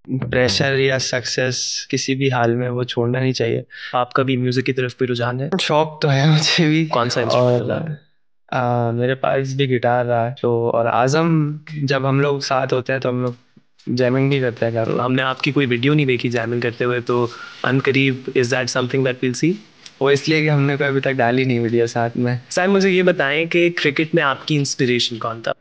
Pressure या success किसी भी हाल में वो छोड़ना नहीं चाहिए। आपका भी म्यूजिक की तरफ भी रुझान है? शौक तो है मुझे भी। कौन सा और इंस्ट्रूमेंट? मेरे पास भी गिटार रहा है तो, और आजम जब हम लोग साथ होते हैं तो हम लोग जैमिंग भी करते हैं काफी। हमने आपकी कोई वीडियो नहीं देखी जैमिंग करते हुए, तो अनकरीब is that something that will see? वो इसलिए कि हमने कोई अभी तक डाली नहीं वीडियो साथ में। साहब मुझे ये बताएं कि क्रिकेट में आपकी इंस्पिरेशन कौन था?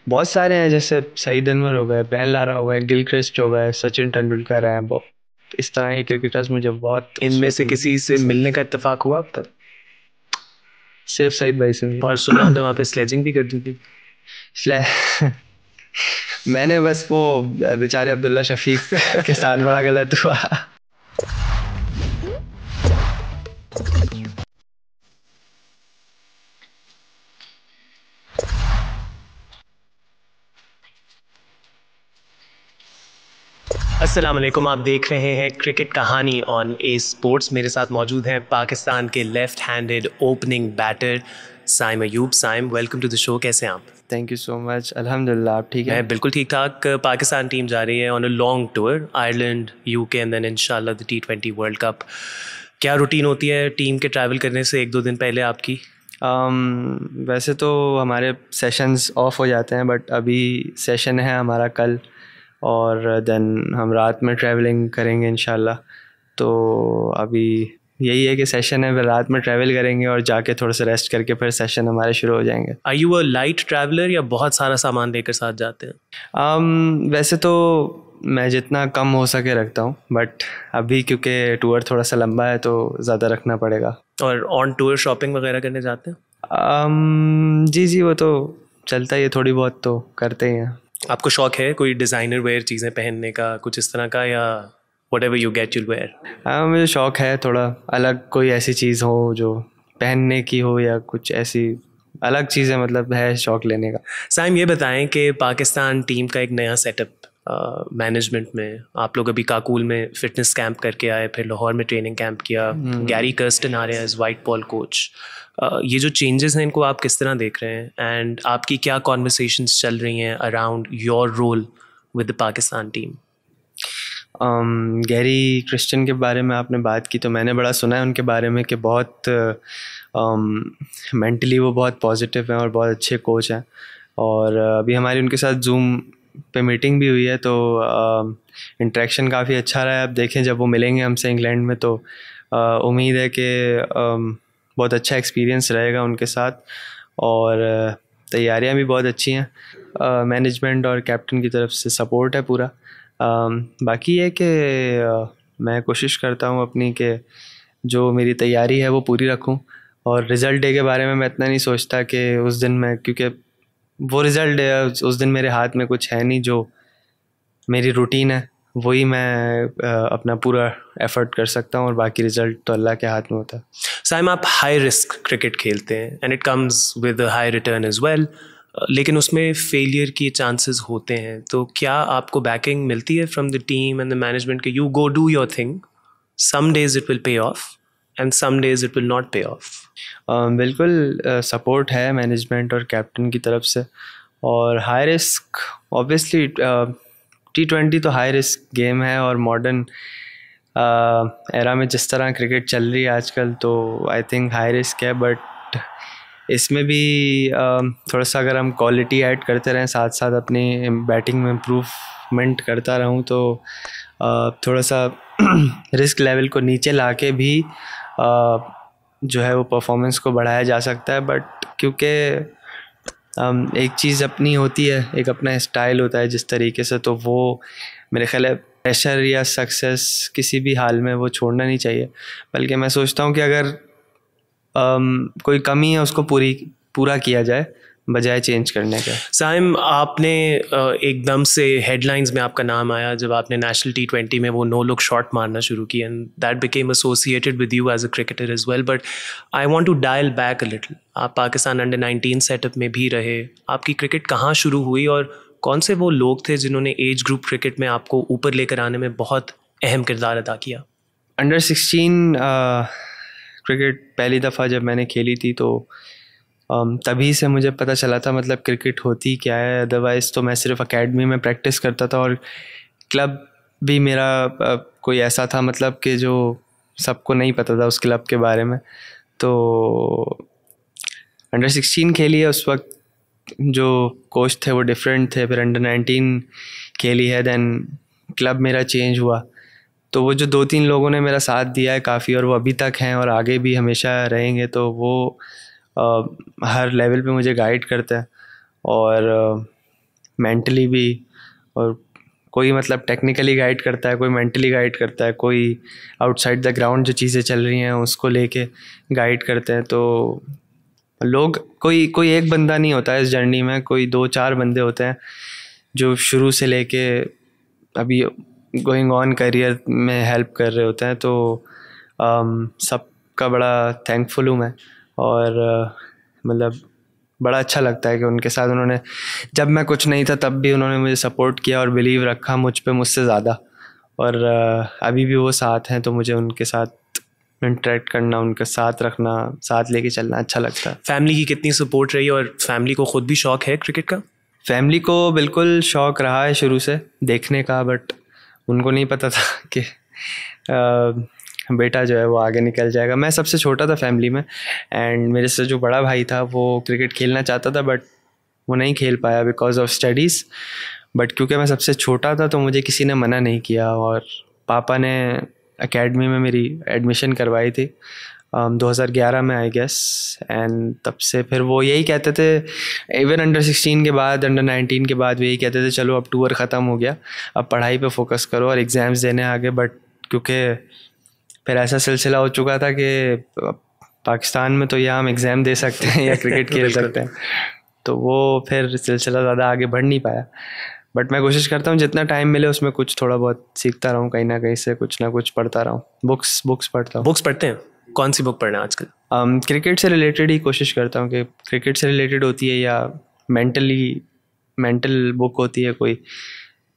बहुत सारे हैं, जैसे सईद अनवर हो गए, बेन लारा हो गए, गिलक्रिस्ट हो गए, सचिन तेंदुलकर है, वो इस तरह के क्रिकेटर्स मुझे बहुत। इनमें से किसी से मिलने का इत्तेफाक हुआ अब तक? सिर्फ सईद भाई से भी। और सुना तो वहाँ पे स्लेजिंग भी कर दी थी। इसलिए मैंने बस वो बेचारे अब्दुल्ला शफीक के साथ बड़ा गलत हुआ। अस्सलाम वालेकुम, आप देख रहे हैं क्रिकेट कहानी ऑन ए स्पोर्ट्स। मेरे साथ मौजूद हैं पाकिस्तान के left handed opening batter Saim Ayub. Saim, welcome to the show. कैसे हैं आप? थैंक यू सो मच, अल्हम्दुलिल्लाह। आप ठीक है? मैं बिल्कुल ठीक ठाक। पाकिस्तान टीम जा रही है on a long tour, Ireland, UK and then इंशाल्लाह द T20 वर्ल्ड कप। क्या रूटीन होती है टीम के ट्रैवल करने से एक दो दिन पहले आपकी? वैसे तो हमारे सेशंस ऑफ हो जाते हैं, बट अभी सेशन है हमारा कल, और देन हम रात में ट्रैवलिंग करेंगे इंशाल्लाह। तो अभी यही है कि सेशन है, फिर रात में ट्रैवल करेंगे और जाके थोड़ा सा रेस्ट करके फिर सेशन हमारे शुरू हो जाएंगे। Are you a light traveller या बहुत सारा सामान लेकर साथ जाते हैं? वैसे तो मैं जितना कम हो सके रखता हूँ, बट अभी क्योंकि टूर थोड़ा सा लंबा है तो ज़्यादा रखना पड़ेगा। और ऑन टूर शॉपिंग वगैरह करने जाते हैं? जी जी, वो तो चलता ही है, थोड़ी बहुत तो करते ही हैं। आपको शौक है कोई डिज़ाइनर वेयर चीज़ें पहनने का, कुछ इस तरह का, या whatever you get you'll wear? हाँ, मुझे शौक है थोड़ा अलग, कोई ऐसी चीज़ हो जो पहनने की हो, या कुछ ऐसी अलग चीज़ें, मतलब है शौक लेने का। साइम, ये बताएं कि पाकिस्तान टीम का एक नया सेटअप मैनेजमेंट में, आप लोग अभी काकुल में फिटनेस कैंप करके आए, फिर लाहौर में ट्रेनिंग कैंप किया, गैरी कर्स्टन आ रहे हैं एज वाइट बॉल कोच। ये जो चेंजेस हैं इनको आप किस तरह देख रहे हैं, एंड आपकी क्या कॉन्वर्सेशंस चल रही हैं around your role with the Pakistan team? Gary Kirsten के बारे में आपने बात की तो मैंने बड़ा सुना है उनके बारे में कि बहुत मेंटली वो बहुत पॉजिटिव हैं और बहुत अच्छे कोच हैं। और अभी हमारी उनके साथ जूम पे मीटिंग भी हुई है, तो इंटरेक्शन काफ़ी अच्छा रहा है। अब देखें जब वो मिलेंगे हमसे इंग्लैंड में तो उम्मीद है कि बहुत अच्छा एक्सपीरियंस रहेगा उनके साथ, और तैयारियां भी बहुत अच्छी हैं। मैनेजमेंट और कैप्टन की तरफ से सपोर्ट है पूरा। बाकी ये कि मैं कोशिश करता हूँ अपनी कि जो मेरी तैयारी है वो पूरी रखूँ, और रिज़ल्ट डे के बारे में मैं इतना नहीं सोचता कि उस दिन मैं, क्योंकि वो रिज़ल्ट डे है, उस दिन मेरे हाथ में कुछ है नहीं। जो मेरी रूटीन है वही मैं अपना पूरा एफर्ट कर सकता हूँ, और बाकी रिज़ल्ट तो अल्लाह के हाथ में होता है। साइम, आप हाई रिस्क क्रिकेट खेलते हैं and it comes with high return as well, लेकिन उसमें फेलियर के चांसेस होते हैं, तो क्या आपको बैकिंग मिलती है from the team and the management कि you go do your thing, some days it will pay off and some days it will not pay off? बिल्कुल सपोर्ट है मैनेजमेंट और कैप्टन की तरफ से। और हाई रिस्क ऑब्वियसली, T20 तो high risk game है, और मॉडर्न एरा में जिस तरह क्रिकेट चल रही है आजकल तो आई थिंक हाई रिस्क है। बट इसमें भी थोड़ा सा अगर हम क्वालिटी ऐड करते रहें, साथ साथ अपनी बैटिंग में इम्प्रूवमेंट करता रहूँ, तो थोड़ा सा रिस्क लेवल को नीचे लाके भी जो है वो परफॉर्मेंस को बढ़ाया जा सकता है। बट क्योंकि एक चीज़ अपनी होती है, एक अपना स्टाइल होता है जिस तरीके से, तो वो मेरे ख्याल है प्रेशर या सक्सेस किसी भी हाल में वो छोड़ना नहीं चाहिए। बल्कि मैं सोचता हूँ कि अगर कोई कमी है उसको पूरा किया जाए, बजाय चेंज करने के। साइम, आपने एकदम से हेडलाइंस में आपका नाम आया जब आपने नेशनल T20 में वो नो लुक शॉट मारना शुरू किया, and that became associated with you as a cricketer as well. But I want to dial back a little. आप पाकिस्तान अंडर-19 सेटअप में भी रहे, आपकी क्रिकेट कहाँ शुरू हुई और कौन से वो लोग थे जिन्होंने एज ग्रुप क्रिकेट में आपको ऊपर लेकर आने में बहुत अहम किरदार अदा किया? अंडर-16 क्रिकेट पहली दफ़ा जब मैंने खेली थी तो तभी से मुझे पता चला था मतलब क्रिकेट होती क्या है। अदरवाइज़ तो मैं सिर्फ एकेडमी में प्रैक्टिस करता था, और क्लब भी मेरा कोई ऐसा था मतलब कि जो सबको नहीं पता था उस क्लब के बारे में। तो अंडर 16 खेली है उस वक्त, जो कोच थे वो डिफरेंट थे, फिर अंडर 19 खेली है, देन क्लब मेरा चेंज हुआ। तो वो जो 2-3 लोगों ने मेरा साथ दिया है काफ़ी, और वो अभी तक हैं और आगे भी हमेशा रहेंगे, तो वो हर लेवल पे मुझे गाइड करते हैं, और मेंटली भी, और कोई मतलब टेक्निकली गाइड करता है, कोई मेंटली गाइड करता है, कोई आउटसाइड द ग्राउंड जो चीज़ें चल रही हैं उसको लेके गाइड करते हैं। तो लोग, कोई एक बंदा नहीं होता है इस जर्नी में, कोई 2-4 बंदे होते हैं जो शुरू से लेके अभी गोइंग ऑन करियर में हेल्प कर रहे होते हैं। तो सबका बड़ा थैंकफुल हूँ मैं, और मतलब बड़ा अच्छा लगता है कि उनके साथ उन्होंने, जब मैं कुछ नहीं था तब भी उन्होंने मुझे सपोर्ट किया और बिलीव रखा मुझ पे, मुझसे ज़्यादा, और अभी भी वो साथ हैं, तो मुझे उनके साथ इंटरेक्ट करना, उनके साथ रखना, साथ लेके चलना अच्छा लगता है। फैमिली की कितनी सपोर्ट रही, और फैमिली को खुद भी शौक है क्रिकेट का? फैमिली को बिल्कुल शौक़ रहा है शुरू से देखने का, बट उनको नहीं पता था कि बेटा जो है वो आगे निकल जाएगा। मैं सबसे छोटा था फैमिली में, एंड मेरे से जो बड़ा भाई था वो क्रिकेट खेलना चाहता था, बट वो नहीं खेल पाया बिकॉज ऑफ स्टडीज़। बट क्योंकि मैं सबसे छोटा था तो मुझे किसी ने मना नहीं किया, और पापा ने एकेडमी में मेरी एडमिशन करवाई थी 2011 में आई गेस। एंड तब से फिर वो यही कहते थे, इवन अंडर 16 के बाद, अंडर 19 के बाद, वो यही कहते थे चलो अब टूर ख़त्म हो गया, अब पढ़ाई पे फोकस करो और एग्ज़ाम्स देने आगे। बट क्योंकि फिर ऐसा सिलसिला हो चुका था कि पाकिस्तान में तो या हम एग्ज़ाम दे सकते हैं या क्रिकेट खेल सकते हैं, तो वो फिर सिलसिला ज़्यादा आगे बढ़ नहीं पाया। बट मैं कोशिश करता हूँ जितना टाइम मिले उसमें कुछ थोड़ा बहुत सीखता रहूँ, कहीं ना कहीं से कुछ ना कुछ पढ़ता रहूँ। बुक्स पढ़ता हूँ। बुक्स पढ़ते हैं? कौन सी बुक पढ़ना है आजकल? क्रिकेट से रिलेटेड ही कोशिश करता हूँ कि क्रिकेट से रिलेटेड होती है, या मेंटल बुक होती है कोई,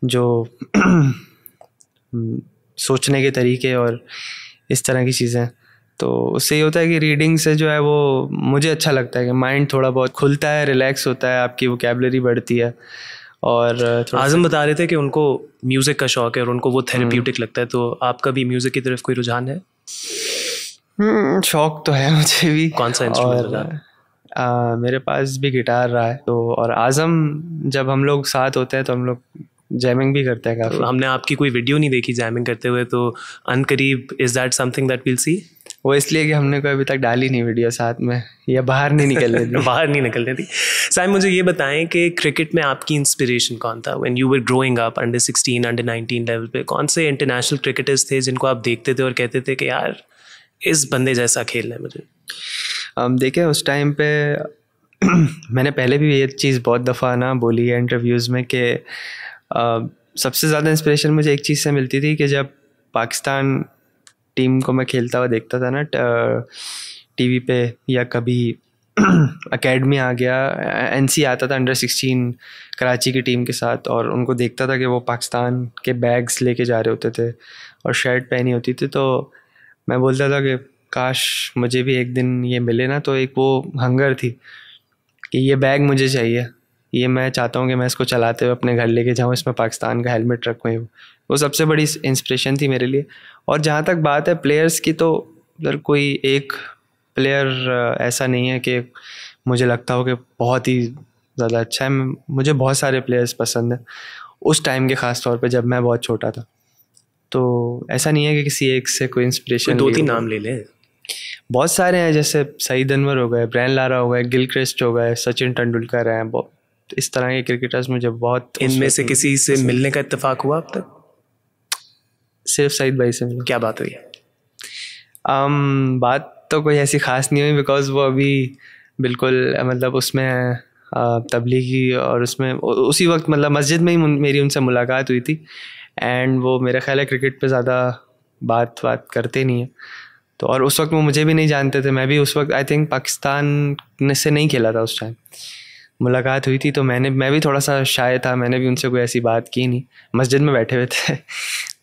जो सोचने के तरीके और इस तरह की चीज़ें। तो उससे ये होता है कि रीडिंग से जो है वो मुझे अच्छा लगता है कि माइंड थोड़ा बहुत खुलता है, रिलैक्स होता है, आपकी वोकैबुलरी बढ़ती है। और आज़म बता रहे थे कि उनको म्यूज़िक का शौक़ है और उनको वो थेरेप्यूटिक लगता है, तो आपका भी म्यूज़िक की तरफ कोई रुझान है? शौक़ तो है मुझे भी। कौन सा इंस्ट्रूमेंट रहा? मेरे पास भी गिटार रहा है। तो और आज़म जब हम लोग साथ होते हैं तो हम लोग जैमिंग भी करते हैं काफ़ी। तो हमने आपकी कोई वीडियो नहीं देखी जैमिंग करते हुए, तो अनकरीब is that something that will see? वो इसलिए कि हमने कोई अभी तक डाली नहीं वीडियो साथ में, या बाहर नहीं निकलने दी। बाहर नहीं निकलने दी। साइम, मुझे ये बताएं कि क्रिकेट में आपकी इंस्पिरेशन कौन था when you were growing up under 16, under 19 level पे? कौन से इंटरनेशनल क्रिकेटर्स थे जिनको आप देखते थे और कहते थे कि यार इस बंदे जैसा खेलना है मुझे? देखें उस टाइम पे मैंने पहले भी ये चीज़ बहुत दफ़ा ना बोली है इंटरव्यूज़ में कि सबसे ज़्यादा इंस्पिरेशन मुझे एक चीज़ से मिलती थी कि जब पाकिस्तान टीम को मैं खेलता हुआ देखता था ना टीवी पे, या कभी एकेडमी आ गया, एनसी आता था अंडर 16 कराची की टीम के साथ, और उनको देखता था कि वो पाकिस्तान के बैग्स लेके जा रहे होते थे और शर्ट पहनी होती थी, तो मैं बोलता था कि काश मुझे भी एक दिन ये मिले ना। तो एक वो हंगर थी कि ये बैग मुझे चाहिए, ये मैं चाहता हूँ कि मैं इसको चलाते हुए अपने घर लेके जाऊँ, इसमें पाकिस्तान का हेलमेट रखूँ। वो सबसे बड़ी इंस्पिरेशन थी मेरे लिए। और जहाँ तक बात है प्लेयर्स की, तो अगर कोई एक प्लेयर ऐसा नहीं है कि मुझे लगता हो कि बहुत ही ज़्यादा अच्छा है। मुझे बहुत सारे प्लेयर्स पसंद हैं उस टाइम के, ख़ास तौर पे जब मैं बहुत छोटा था। तो ऐसा नहीं है कि किसी एक से कोई इंस्पिरेशन। 2-3 नाम ले लें। बहुत सारे हैं, जैसे सईद अनवर हो गए, ब्रायन लारा हो गए, गिलक्रिस्ट हो गए, सचिन तेंदुलकर हैं, बहुत इस तरह के क्रिकेटर्स मुझे बहुत। इनमें से किसी से मिलने का इत्तेफाक हुआ अब तक? सिर्फ सईद भाई से मिला। क्या बात हुई? बात तो कोई ऐसी ख़ास नहीं हुई, बिकॉज़ वो अभी बिल्कुल मतलब उसमें तबलीगी, और उसमें उसी वक्त मतलब मस्जिद में ही मेरी उनसे मुलाकात हुई थी। एंड वो मेरा ख्याल है क्रिकेट पे ज़्यादा बात करते नहीं है। तो और उस वक्त वो मुझे भी नहीं जानते थे, मैं भी उस वक्त आई थिंक पाकिस्तान से नहीं खेला था उस टाइम। मुलाकात हुई थी तो मैं भी थोड़ा सा शाय था, मैंने भी उनसे कोई ऐसी बात की नहीं, मस्जिद में बैठे हुए थे।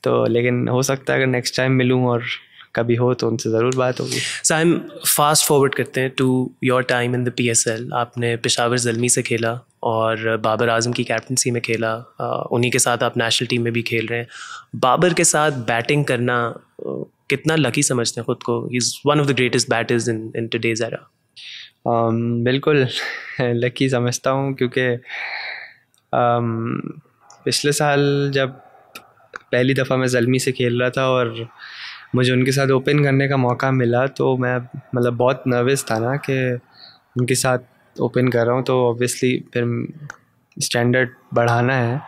तो लेकिन हो सकता है अगर नेक्स्ट टाइम मिलूँ और कभी हो तो उनसे ज़रूर बात होगी। साइम, फास्ट फॉरवर्ड करते हैं to your time in the PSL। आपने पेशावर ज़ल्मी से खेला, और बाबर आजम की कैप्टनसी में खेला, उन्हीं के साथ आप नेशनल टीम में भी खेल रहे हैं। बाबर के साथ बैटिंग करना कितना लकी समझते हैं खुद को? He is one of the greatest batters in today's era. बिल्कुल लकी समझता हूँ, क्योंकि पिछले साल जब पहली दफ़ा मैं ज़ल्मी से खेल रहा था और मुझे उनके साथ ओपन करने का मौका मिला, तो मैं मतलब बहुत नर्वस था ना कि उनके साथ ओपन कर रहा हूँ, तो ऑब्वियसली फिर स्टैंडर्ड बढ़ाना है,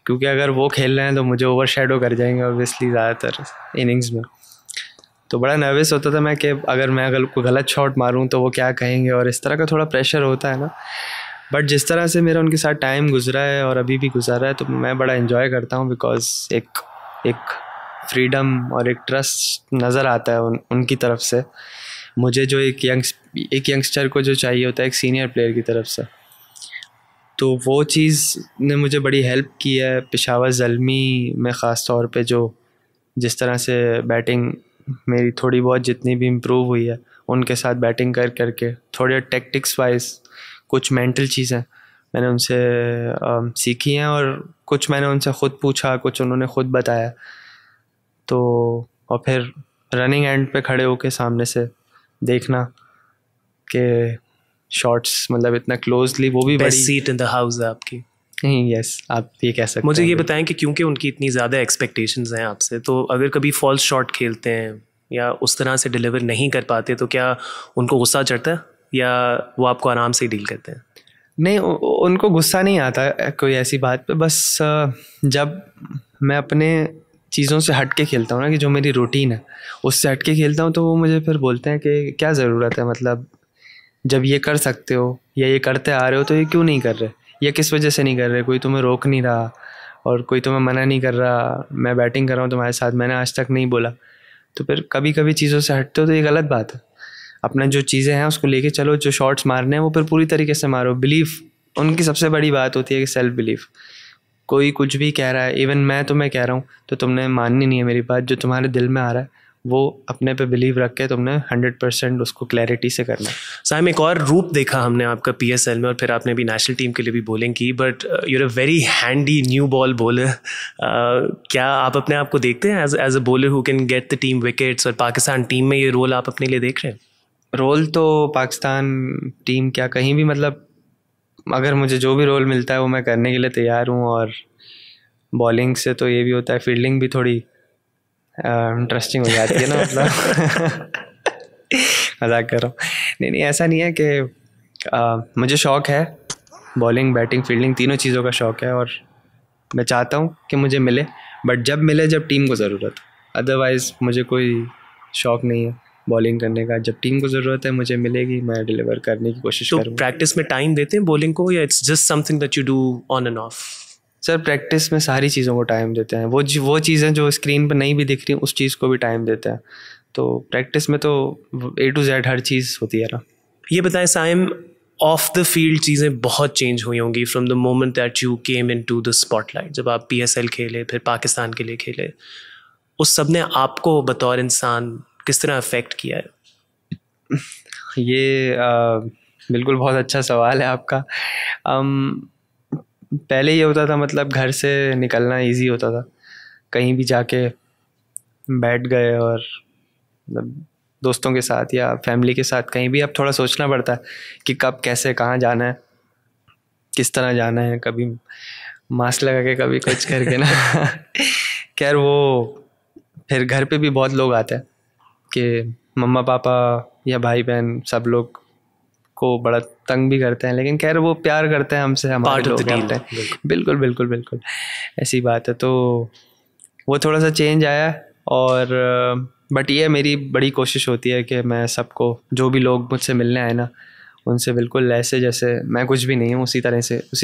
क्योंकि अगर वो खेल रहे हैं तो मुझे ओवरशैडो कर जाएंगे ऑब्वियसली ज़्यादातर इनिंग्स में। तो बड़ा नर्वस होता था मैं कि अगर मैं कोई गलत शॉट मारूं तो वो क्या कहेंगे, और इस तरह का थोड़ा प्रेशर होता है ना। बट जिस तरह से मेरा उनके साथ टाइम गुजरा है और अभी भी गुजरा है, तो मैं बड़ा एंजॉय करता हूं, बिकॉज एक फ्रीडम और एक ट्रस्ट नज़र आता है उनकी तरफ से मुझे, जो एक यंगस्टर को जो चाहिए होता है एक सीनियर प्लेयर की तरफ से। तो वो चीज़ ने मुझे बड़ी हेल्प की है पेशावर ज़ल्मी में ख़ास तौर पे, जो जिस तरह से बैटिंग मेरी थोड़ी बहुत जितनी भी इम्प्रूव हुई है उनके साथ बैटिंग करके, थोड़े टैक्टिक्स वाइज कुछ मेंटल चीज़ें मैंने उनसे सीखी हैं, और कुछ मैंने उनसे ख़ुद पूछा, कुछ उन्होंने ख़ुद बताया। तो और फिर रनिंग एंड पे खड़े होके सामने से देखना कि शॉट्स मतलब इतना क्लोजली, वो भी best seat in the house है आपकी। यस, आप ये कह सकते हैं। मुझे ये बताएं कि क्योंकि उनकी इतनी ज़्यादा एक्सपेक्टेशंस हैं आपसे, तो अगर कभी फॉल्स शॉट खेलते हैं या उस तरह से डिलीवर नहीं कर पाते, तो क्या उनको गुस्सा चढ़ता है या वो आपको आराम से डील करते हैं? नहीं, उनको गुस्सा नहीं आता कोई ऐसी बात पे। बस जब मैं अपने चीज़ों से हट के खेलता हूँ ना, कि जो मेरी रूटीन है उससे हट के खेलता हूँ, तो वो मुझे फिर बोलते हैं कि क्या ज़रूरत है, मतलब जब ये कर सकते हो या ये करते आ रहे हो तो ये क्यों नहीं कर रहे, या किस वजह से नहीं कर रहे, कोई तुम्हें रोक नहीं रहा और कोई तुम्हें मना नहीं कर रहा, मैं बैटिंग कर रहा हूँ तुम्हारे साथ, मैंने आज तक नहीं बोला। तो फिर कभी कभी चीज़ों से हटते हो तो ये गलत बात है। अपना जो चीज़ें हैं उसको लेके चलो, जो शॉट्स मारने हैं वो फिर पूरी तरीके से मारो। बिलीफ उनकी सबसे बड़ी बात होती है कि सेल्फ बिलीफ। कोई कुछ भी कह रहा है, इवन मैं तुम्हें कह रहा हूँ तो तुमने माननी नहीं है मेरी बात, जो तुम्हारे दिल में आ रहा है वो अपने पे बिलीव रख के तुमने 100% उसको क्लैरिटी से करना है। साइम, एक और रूप देखा हमने आपका PSL में, और फिर आपने भी नेशनल टीम के लिए भी बॉलिंग की, but you are a very handy new ball bowler. क्या आप अपने आप को देखते हैं as a bowler who can get the team wickets, और पाकिस्तान टीम में ये रोल आप अपने लिए देख रहे हैं? रोल तो पाकिस्तान टीम क्या कहीं भी, मतलब अगर मुझे जो भी रोल मिलता है वो मैं करने के लिए तैयार हूँ। और बॉलिंग से तो ये भी होता है, फील्डिंग भी थोड़ी इंटरेस्टिंग हो जाती है ना, मतलब मजाक कर रहा हूँ। नहीं, ऐसा नहीं है कि मुझे शौक़ है, बॉलिंग बैटिंग फील्डिंग तीनों चीज़ों का शौक़ है, और मैं चाहता हूँ कि मुझे मिले, बट जब मिले जब टीम को ज़रूरत। अदरवाइज़ मुझे कोई शौक़ नहीं है बॉलिंग करने का। जब टीम को ज़रूरत है मुझे मिलेगी, मैं डिलीवर करने की कोशिश करूँगा। तो प्रैक्टिस में टाइम देते हैं बॉलिंग को, या it's just something that you do on end of? Sir, practice में सारी चीज़ों को टाइम देते हैं। वो चीज़ें जो स्क्रीन पर नहीं भी दिख रही उस चीज़ को भी टाइम देते हैं। तो प्रैक्टिस में तो A to Z हर चीज़ होती है ना। ये बताएं साइम, ऑफ द फील्ड चीज़ें बहुत चेंज हुई होंगी from the moment that you came into the spotlight. जब आप PSL खेले, फिर पाकिस्तान के लिए खेले, उस सब ने आपको बतौर इंसान किस तरह अफेक्ट किया है? ये बिल्कुल बहुत अच्छा सवाल है आपका। पहले ये होता था, मतलब घर से निकलना इजी होता था, कहीं भी जाके बैठ गए, और मतलब दोस्तों के साथ या फैमिली के साथ कहीं भी अब थोड़ा सोचना पड़ता है कि कब कैसे कहाँ जाना है, किस तरह जाना है, कभी मास्क लगा के कभी कुछ करके ना खैर वो फिर घर पे भी बहुत लोग आते हैं कि मम्मा पापा या भाई बहन सब लोग को बड़ा तंग भी करते हैं, लेकिन खैर वो प्यार करते हैं हमसे, हमारे लोग करते हैं। बिल्कुल बिल्कुल बिल्कुल ऐसी बात है। तो वो थोड़ा सा चेंज आया, और बट ये मेरी बड़ी कोशिश होती है कि मैं सबको, जो भी लोग मुझसे मिलने आए ना, उनसे बिल्कुल ऐसे जैसे मैं कुछ भी नहीं हूँ उसी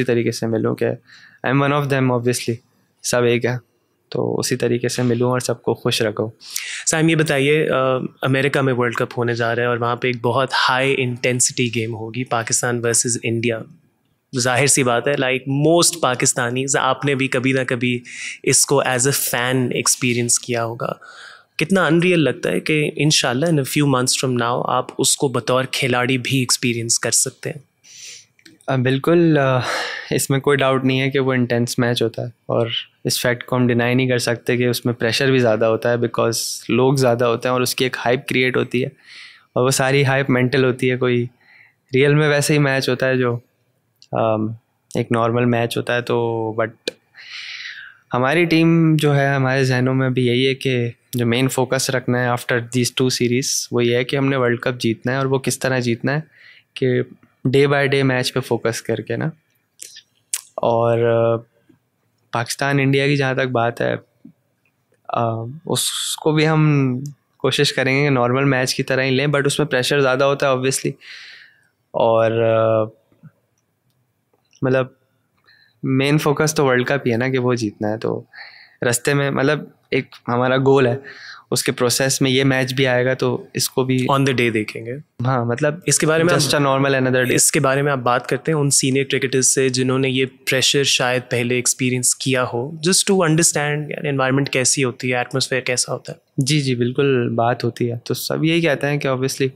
तरीके से मिलूँ, कि I am one of them, obviously सब एक है, तो उसी तरीके से मिलूँ और सबको खुश रखूँ। साइम, ये बताइए, अमेरिका में वर्ल्ड कप होने जा रहा है और वहाँ पे एक बहुत हाई इंटेंसिटी गेम होगी, पाकिस्तान वर्सेस इंडिया। जाहिर सी बात है, लाइक मोस्ट पाकिस्तानीज, आपने भी कभी ना कभी इसको एज अ फ़ैन एक्सपीरियंस किया होगा। कितना अनरियल लगता है कि इंशाल्लाह in a few months from now आप उसको बतौर खिलाड़ी भी एक्सपीरियंस कर सकते हैं? बिल्कुल, इसमें कोई डाउट नहीं है कि वो इंटेंस मैच होता है, और इस फैक्ट को हम डिनाई नहीं कर सकते कि उसमें प्रेशर भी ज़्यादा होता है, बिकॉज लोग ज़्यादा होते हैं और उसकी एक हाइप क्रिएट होती है, और वो सारी हाइप मेंटल होती है। कोई रियल में वैसे ही मैच होता है जो एक नॉर्मल मैच होता है। तो बट हमारी टीम जो है, हमारे जहनों में भी यही है कि जो मेन फोकस रखना है आफ्टर दीज 2 सीरीज़, वो ये है कि हमने वर्ल्ड कप जीतना है, और वो किस तरह जीतना है कि डे बाय डे मैच पे फोकस करके ना। और पाकिस्तान इंडिया की जहाँ तक बात है, उसको भी हम कोशिश करेंगे कि नॉर्मल मैच की तरह ही लें, बट उसमें प्रेशर ज़्यादा होता है ऑब्वियसली। और मतलब मेन फोकस तो वर्ल्ड कप ही है ना, कि वो जीतना है। तो रास्ते में मतलब एक हमारा गोल है, उसके प्रोसेस में ये मैच भी आएगा, तो इसको भी ऑन द डे देखेंगे। हाँ, मतलब इसके बारे में just a normal another day. इसके बारे में आप बात करते हैं उन सीनियर क्रिकेटर्स से जिन्होंने ये प्रेशर शायद पहले एक्सपीरियंस किया हो, जस्ट टू अंडरस्टैंड एनवायरनमेंट कैसी होती है, एटमॉस्फेयर कैसा होता है? जी जी, बिल्कुल बात होती है। तो सब यही कहते हैं कि ऑब्वियसली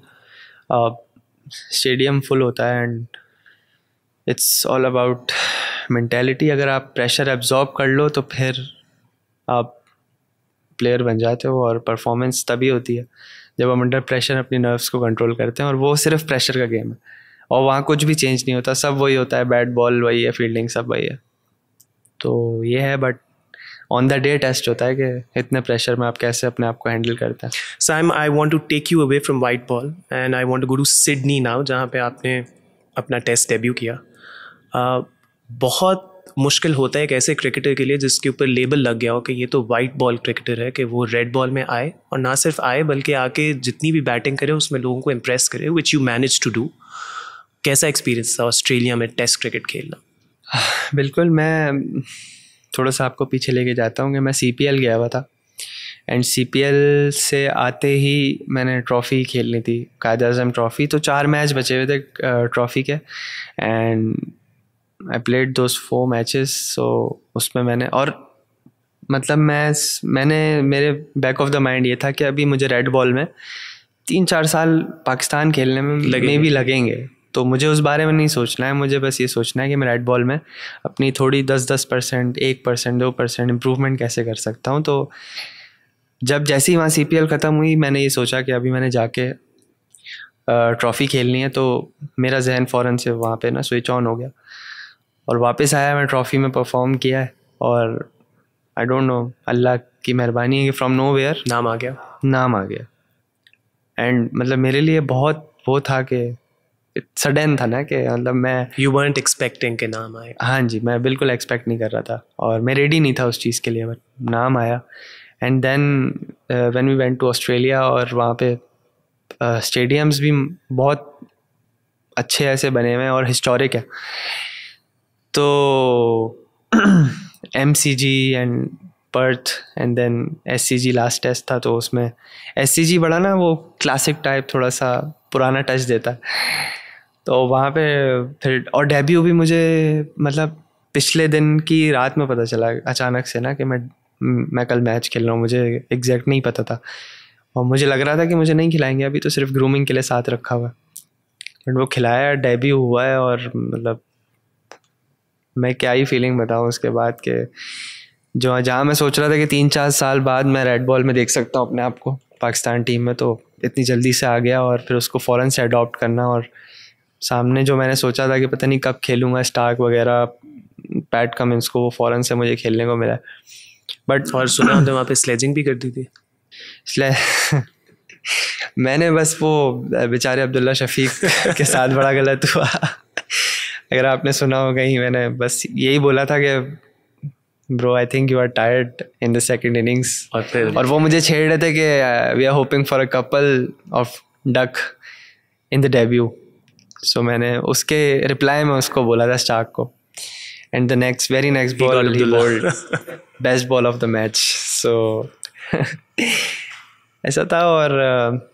स्टेडियम फुल होता है, and it's all about mentality. अगर आप प्रेशर एब्जॉर्ब कर लो तो फिर आप प्लेयर बन जाते हो, और परफॉर्मेंस तभी होती है जब हम अंडर प्रेशर अपनी नर्व्स को कंट्रोल करते हैं, और वो सिर्फ प्रेशर का गेम है, और वहाँ कुछ भी चेंज नहीं होता, सब वही होता है, बैट बॉल वही है, फील्डिंग सब वही है। तो ये है, but on the day test होता है कि इतने प्रेशर में आप कैसे अपने आप को हैंडल करते हैं। Sam, I want to take you away from white ball and I want to go to Sydney now, जहाँ पे आपने अपना टेस्ट डेब्यू किया। बहुत मुश्किल होता है एक ऐसे क्रिकेटर के लिए जिसके ऊपर लेबल लग गया हो कि ये तो वाइट बॉल क्रिकेटर है, कि वो रेड बॉल में आए, और ना सिर्फ आए बल्कि आके जितनी भी बैटिंग करे उसमें लोगों को इम्प्रेस करे, which you manage to do. कैसा एक्सपीरियंस था ऑस्ट्रेलिया में टेस्ट क्रिकेट खेलना? बिल्कुल, मैं थोड़ा सा आपको पीछे लेके जाता हूँ कि मैं CPL गया हुआ था, एंड CPL से आते ही मैंने ट्रॉफ़ी खेलनी थी, कायद-ए-आज़म ट्रॉफ़ी। तो 4 मैच बचे हुए थे ट्रॉफ़ी के, and I played those 4 matches. So उसमें मैंने, और मतलब मैंने मेरे बैक ऑफ द माइंड ये था कि अभी मुझे रेड बॉल में 3-4 साल पाकिस्तान खेलने में भी लगेंगे, तो मुझे उस बारे में नहीं सोचना है। मुझे बस ये सोचना है कि मैं रेड बॉल में अपनी थोड़ी 10% 1% 2% इम्प्रूवमेंट कैसे कर सकता हूँ। तो जब जैसे ही वहाँ CPL ख़त्म हुई, मैंने ये सोचा कि अभी मैंने जाके ट्रॉफ़ी खेलनी है, तो मेरा जहन फ़ौरन से वहाँ पे ना स्विच ऑन हो गया, और वापस आया, मैं ट्रॉफ़ी में परफॉर्म किया है, और आई डोंट नो, अल्लाह की मेहरबानी है कि फ्रॉम नो वेयर नाम आ गया। एंड मतलब मेरे लिए बहुत वो था कि सडन था ना, कि मतलब मैं, यू weren't एक्सपेक्टिंग के नाम आए? हाँ जी, मैं बिल्कुल एक्सपेक्ट नहीं कर रहा था, और मैं रेडी नहीं था उस चीज़ के लिए, बट नाम आया। And then when we went to Australia, और वहाँ पे स्टेडियम्स भी बहुत अच्छे ऐसे बने हुए हैं और हिस्टोरिक है। तो MCG and Perth and then SCG last test था, तो उसमें SCG बड़ा ना वो क्लासिक टाइप, थोड़ा सा पुराना टच देता है। तो वहाँ पे फिर, और डेब्यू भी मुझे मतलब पिछले दिन की रात में पता चला अचानक से ना कि मैं कल मैच खेल रहा हूँ। मुझे एग्जैक्ट नहीं पता था, और मुझे लग रहा था कि मुझे नहीं खिलाएंगे, अभी तो सिर्फ ग्रूमिंग के लिए साथ रखा हुआ है। बट वो खिलाया, डेब्यू हुआ है, और मतलब मैं क्या ही फीलिंग बताऊँ उसके बाद के, जो जहाँ मैं सोच रहा था कि 3-4 साल बाद मैं रेड बॉल में देख सकता हूँ अपने आप को पाकिस्तान टीम में, तो इतनी जल्दी से आ गया, और फिर उसको फ़ौरन से अडॉप्ट करना, और सामने जो मैंने सोचा था कि पता नहीं कब खेलूँगा, स्टार्क वगैरह, पैट कमिंस को, वो फ़ौरन से मुझे खेलने को मिला। बट और सुना तो वहाँ पे स्लेजिंग भी कर दी थी? मैंने बस वो बेचारे अब्दुल्ला शफीक के साथ बड़ा गलत हुआ। अगर आपने सुना हो कहीं, मैंने बस यही बोला था कि bro I think you are tired in the second innings, और वो मुझे छेड़ रहे थे कि we are hoping for a couple of duck in the debut. So मैंने उसके रिप्लाई में उसको बोला था स्टार्क को, and the very next ball ही bowled best ball of the match. So ऐसा था। और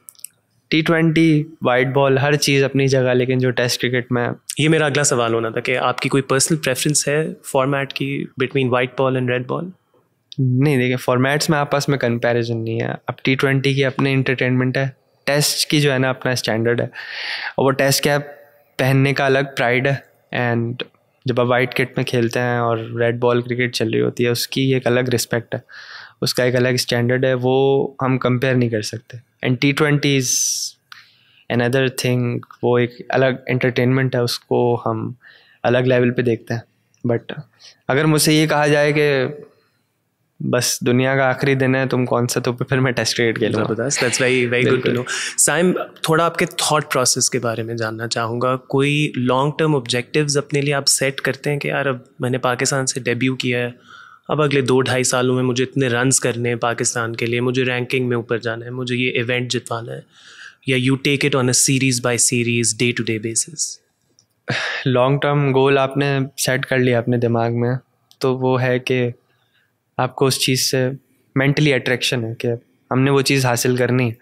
T20 वाइट बॉल हर चीज़ अपनी जगह, लेकिन जो टेस्ट क्रिकेट में, ये मेरा अगला सवाल होना था कि आपकी कोई पर्सनल प्रेफरेंस है फॉर्मेट की between white ball and red ball? नहीं, देखिए फॉर्मेट्स में आपस में कंपैरिजन नहीं है। अब T20 की अपने इंटरटेनमेंट है, टेस्ट की जो है ना अपना स्टैंडर्ड है, और वो टेस्ट कैप पहनने का अलग प्राइड है, एंड जब आप वाइट किट में खेलते हैं और रेड बॉल क्रिकेट चल रही होती है, उसकी एक अलग रिस्पेक्ट है, उसका एक अलग स्टैंडर्ड है, वो हम कंपेयर नहीं कर सकते. And T20 is another thing, वो एक अलग एंटरटेनमेंट है, उसको हम अलग लेवल पे देखते हैं. बट अगर मुझसे ये कहा जाए कि बस दुनिया का आखिरी दिन है, तुम कौन सा, तो फिर मैं टेस्ट क्रिकेट खेलूंगा. ज़बरदस्त, that's very very good to know. Saim, थोड़ा आपके थॉट प्रोसेस के बारे में जानना चाहूँगा. कोई लॉन्ग टर्म ऑब्जेक्टिव्स अपने लिए आप सेट करते हैं कि यार अब मैंने पाकिस्तान से डेब्यू किया है, अब अगले 2-2.5 सालों में मुझे इतने रन्स करने हैं पाकिस्तान के लिए, मुझे रैंकिंग में ऊपर जाना है, मुझे ये इवेंट जितवाना है, या you take it on a series by series, day to day basis? Long term goal आपने सेट कर लिया अपने दिमाग में, तो वो है कि आपको उस चीज़ से मेंटली अट्रैक्शन है कि हमने वो चीज़ हासिल करनी है.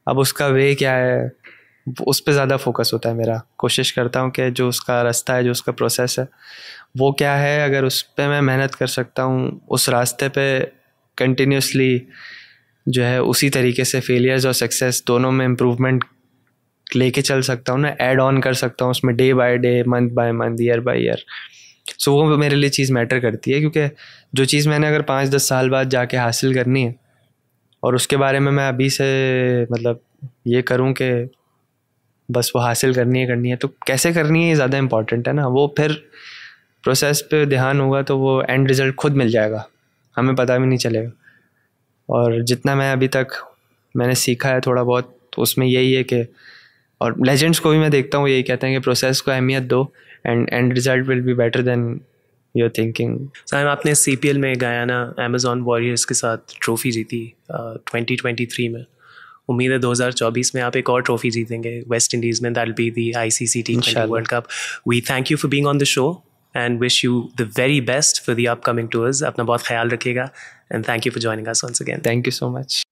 अब उसका वे क्या है, उस पर ज़्यादा फोकस होता है मेरा. कोशिश करता हूँ कि जो उसका रास्ता है, जो उसका प्रोसेस है, वो क्या है, अगर उस पर मैं मेहनत कर सकता हूँ, उस रास्ते पे कंटिन्यूसली जो है उसी तरीके से फेलियर्स और सक्सेस दोनों में इम्प्रूवमेंट लेके चल सकता हूँ ना, ऐड ऑन कर सकता हूँ उसमें, day by day, month by month, year by year. So वो मेरे लिए चीज़ मैटर करती है, क्योंकि जो चीज़ मैंने अगर 5-10 साल बाद जाके हासिल करनी है और उसके बारे में मैं अभी से मतलब ये करूँ कि बस वो हासिल करनी है, तो कैसे करनी है ये ज़्यादा इम्पॉर्टेंट है ना. वो फिर प्रोसेस पे ध्यान होगा तो वो एंड रिज़ल्ट खुद मिल जाएगा, हमें पता भी नहीं चलेगा. और जितना मैं अभी तक मैंने सीखा है थोड़ा बहुत, तो उसमें यही है कि, और लेजेंड्स को भी मैं देखता हूँ यही कहते हैं कि प्रोसेस को अहमियत दो, and result will be better than your thinking. Saim, आपने CPL में गयाना अमेजॉन वॉरियर्स के साथ ट्रॉफी जीती 2023 में. उम्मीद है 2024 में आप एक और ट्रॉफी जीतेंगे वेस्ट इंडीज़ में, that will be the ICC T20 world cup. We thank you for being on the show and wish you the very best for the upcoming tours. अपना बहुत ख्याल रखिएगा and thank you for joining us once again. Thank you so much.